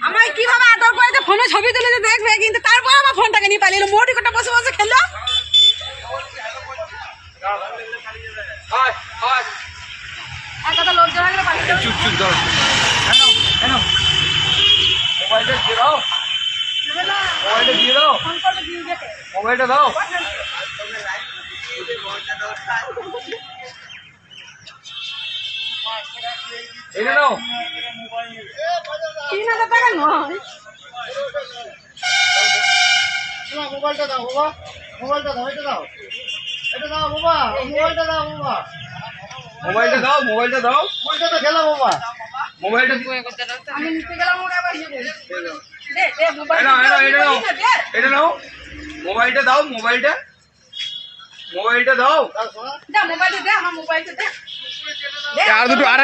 আমায় কিভাবে আদর করে ফোনে ছবি তুলে দেখবে, কিন্তু তারপর আমার ফোনটাকে নিয়ে পালিয়ে মোটি কোটা বসে বসে খেলো। একটা লোক জমা গেলে পালিয়ে যাবে। চুপ চুপ দাও। হ্যালো মোবাইলটা দিয়ে দাও, মোবাইলটা দিয়ে দাও, ফোন করবে দিয়ে যেতে। মোবাইলটা দাও। এটা নাও। 3000 টাকা নয়। মোবাইলটা দাও বাবা, মোবাইলটা দাও, এটা দাও, এটা দাও বাবা, মোবাইলটা দাও বাবা, মোবাইলটা দাও, মোবাইলটা দাও, মোবাইলটা তো খেলা বাবা, মোবাইলটা আমি নিতে গেলাম ওরা আবার হিসেবে দে দে মোবাইল এটা নাও, এটা নাও, মোবাইলটা দাও, মোবাইলটা দাও। দে মোবাইলটা দে, আমার মোবাইলটা দে। আর দুটো আর